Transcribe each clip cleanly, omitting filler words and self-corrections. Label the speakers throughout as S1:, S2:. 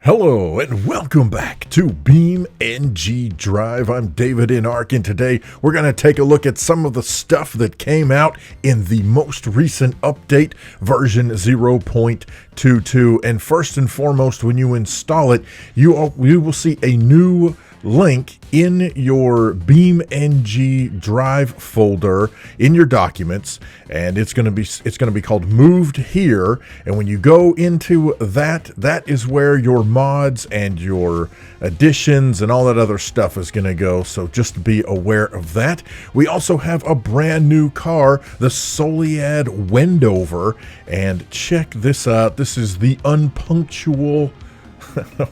S1: Hello and welcome back to BeamNG Drive. I'm davidinark, and today we're going to take a look at some of the stuff that came out in the most recent update, version 0.22. And first and foremost, when you install it, you will see a new link in your BeamNG Drive folder in your documents, and it's going to be called Moved Here. And when you go into that is where your mods and your additions and all that other stuff is going to go. So just be aware of that. We also have a brand new car, the Soliad Wendover, and check this out. This is the unpunctual.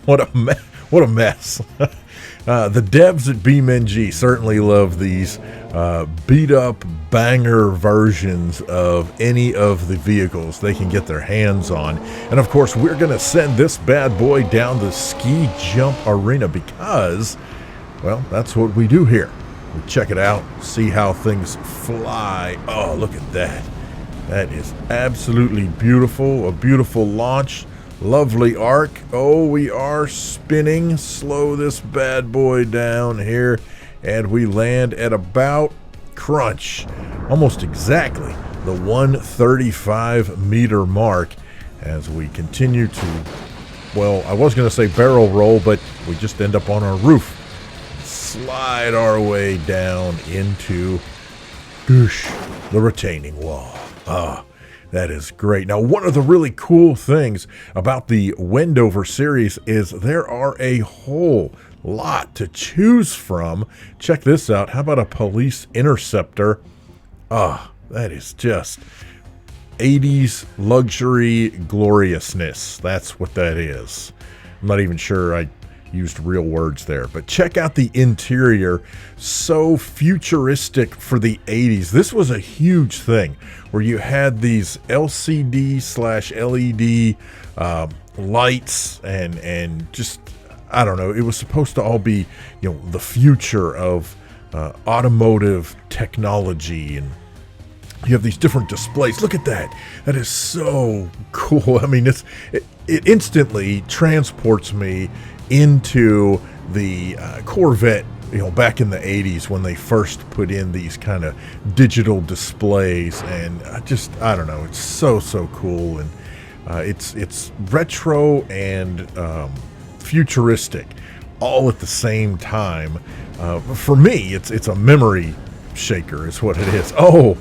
S1: What a mess. The devs at BeamNG certainly love these beat-up banger versions of any of the vehicles they can get their hands on. And of course, we're going to send this bad boy down the ski jump arena because, well, that's what we do here. We check it out, see how things fly. Oh, look at that. That is absolutely beautiful. A beautiful launch. Lovely arc. Oh, we are spinning. Slow this bad boy down here, and we land at about crunch, almost exactly the 135 meter mark as we continue to, well, I was going to say barrel roll, but we just end up on our roof. Slide our way down into the retaining wall. That is great. Now, one of the really cool things about the Wendover series is there are a whole lot to choose from. Check this out. How about a police interceptor? That is just 80s luxury gloriousness. That's what that is. I'm not even sure I used real words there, but check out the interior. So futuristic for the 80s. This was a huge thing where you had these LCD/LED lights and just, I don't know, it was supposed to all be, you know, the future of automotive technology, and you have these different displays. Look at that. That is so cool. I mean, it instantly transports me into the Corvette, you know, back in the 80s when they first put in these kind of digital displays. And I don't know, it's so cool. And it's retro and futuristic all at the same time. For me, it's a memory shaker is what it is. Oh,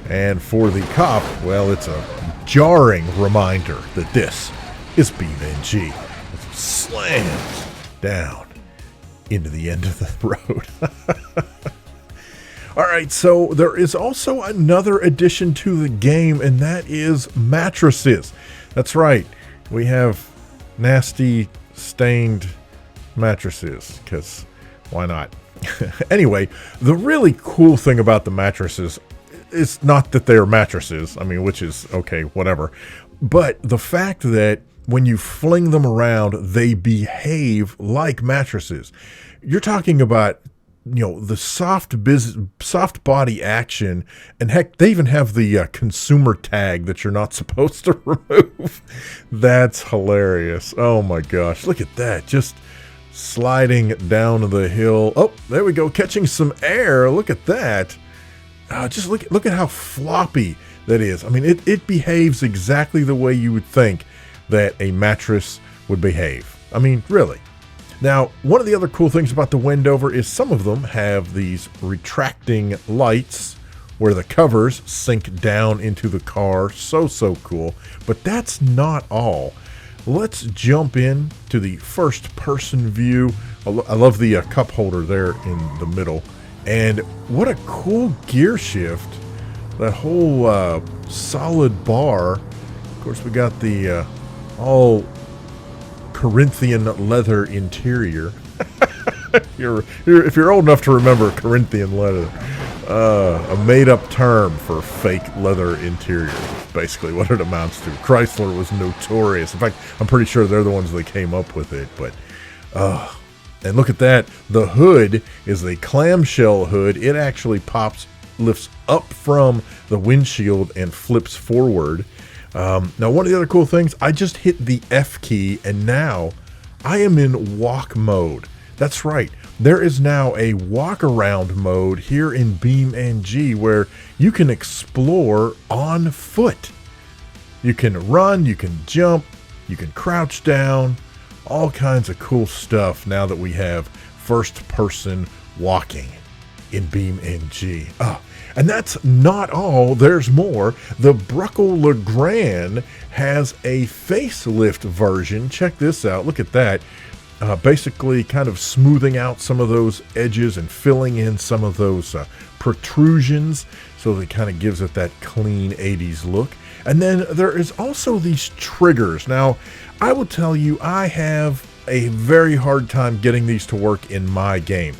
S1: and for the cop, well, it's a jarring reminder that this is BeamNG. It slams down into the end of the road. All right, so there is also another addition to the game, and that is mattresses. That's right. We have nasty stained mattresses, because why not? Anyway, the really cool thing about the mattresses is not that they're mattresses, I mean, which is okay, whatever, but the fact that when you fling them around, they behave like mattresses. You're talking about, you know, the soft body action, and heck, they even have the consumer tag that you're not supposed to remove. That's hilarious. Oh my gosh, look at that. Just sliding down the hill. Oh, there we go, catching some air. Look at that. Just look at how floppy that is. I mean, it behaves exactly the way you would think that a mattress would behave. I mean, really. Now, one of the other cool things about the Wendover is some of them have these retracting lights where the covers sink down into the car. So cool. But that's not all. Let's jump in to the first person view. I love the cup holder there in the middle. And what a cool gear shift. That whole solid bar. Of course, we got the all Corinthian leather interior. If you're old enough to remember Corinthian leather, a made-up term for fake leather interior, basically what it amounts to. Chrysler was notorious. In fact, I'm pretty sure they're the ones that came up with it. But and look at that. The hood is a clamshell hood. It actually lifts up from the windshield and flips forward. Now, one of the other cool things, I just hit the F key, and now I am in walk mode. That's right. There is now a walk around mode here in BeamNG where you can explore on foot. You can run, you can jump, you can crouch down, all kinds of cool stuff now that we have first person walking in BeamNG. And that's not all. There's more. The LeGran has a facelift version. Check this out. Look at that. Basically kind of smoothing out some of those edges and filling in some of those protrusions, so that it kind of gives it that clean 80s look. And then there is also these triggers. Now, I will tell you, I have a very hard time getting these to work in my game.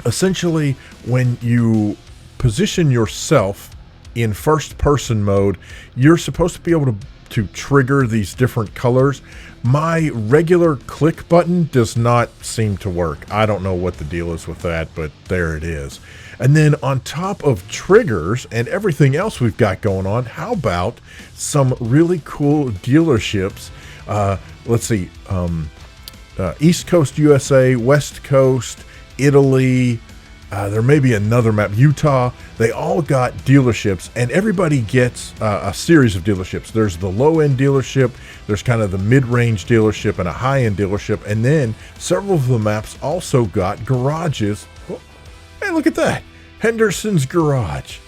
S1: Essentially, when you position yourself in first person mode, you're supposed to be able to trigger these different colors. My regular click button does not seem to work. I don't know what the deal is with that, but there it is. And then on top of triggers and everything else we've got going on, how about some really cool dealerships? Let's see, East Coast USA, West Coast, Italy, there may be another map, Utah. They all got dealerships, and everybody gets a series of dealerships. There's the low-end dealership, there's kind of the mid-range dealership, and a high-end dealership, and then several of the maps also got garages. Oh, hey, look at that. Henderson's Garage.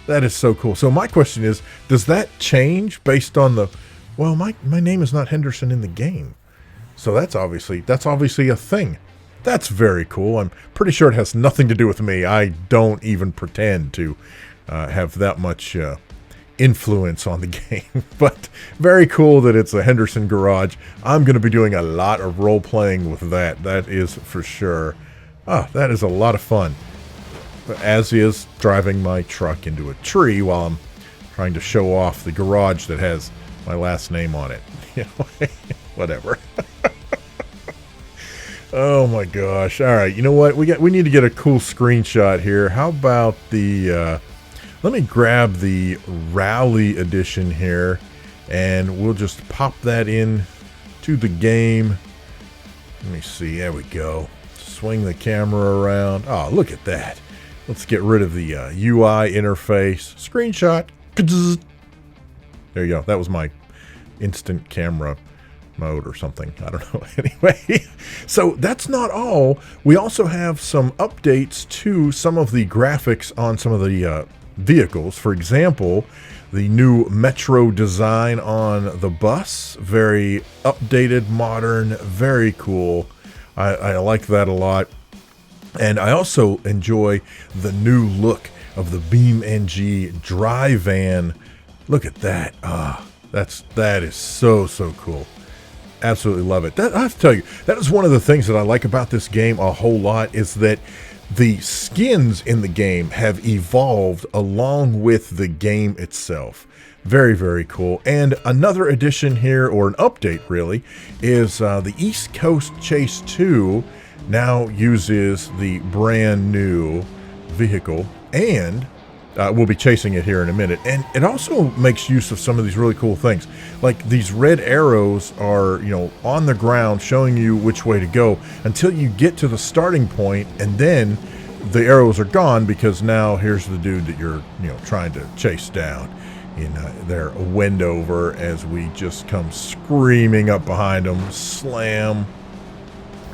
S1: That is so cool. So my question is, does that change based on the... Well, my name is not Henderson in the game. So that's obviously a thing. That's very cool. I'm pretty sure it has nothing to do with me. I don't even pretend to have that much influence on the game. But very cool that it's a Henderson Garage. I'm going to be doing a lot of role-playing with that. That is for sure. That is a lot of fun. As is driving my truck into a tree while I'm trying to show off the garage that has my last name on it. Whatever. Oh my gosh. All right, you know what? We need to get a cool screenshot here. How about the let me grab the Rally edition here, and we'll just pop that in to the game. Let me see. There we go. Swing the camera around. Oh, look at that. Let's get rid of the UI interface. Screenshot. There you go. That was my instant camera mode or something. I don't know. Anyway, so that's not all. We also have some updates to some of the graphics on some of the vehicles. For example, the new Metro design on the bus. Very updated, modern, very cool. I like that a lot. And I also enjoy the new look of the BeamNG Drive van. Look at that. That is so cool. Absolutely love it. I have to tell you, that is one of the things that I like about this game a whole lot, is that the skins in the game have evolved along with the game itself. Very cool. And another addition here, or an update really, is the East Coast Chase 2 now uses the brand new vehicle, and we'll be chasing it here in a minute. And it also makes use of some of these really cool things. Like these red arrows are, on the ground showing you which way to go until you get to the starting point, and then the arrows are gone because now here's the dude that you're, trying to chase down in their Wendover, as we just come screaming up behind them. Slam.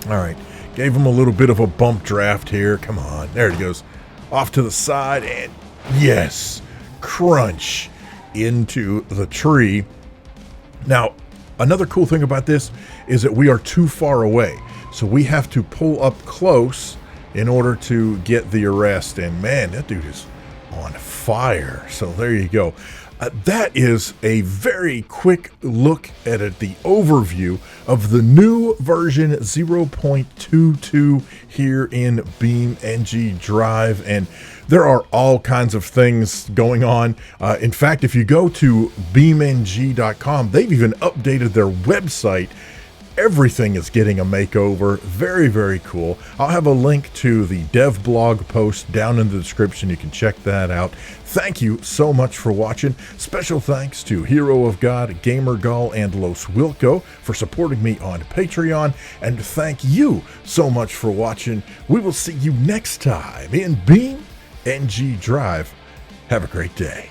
S1: All right. Gave him a little bit of a bump draft here. Come on. There he goes. Off to the side, and yes, crunch into the tree. Now, another cool thing about this is that we are too far away. So we have to pull up close in order to get the arrest. And man, that dude is on fire. So there you go. That is a very quick look at it, the overview of the new version 0.22 here in BeamNG Drive. And there are all kinds of things going on. In fact, if you go to BeamNG.com, they've even updated their website Everything is getting a makeover. Very, very cool. I'll have a link to the dev blog post down in the description. You can check that out. Thank you so much for watching. Special thanks to Hero of God, GamerGull, and LosWilko for supporting me on Patreon. And thank you so much for watching. We will see you next time in BeamNG Drive. Have a great day.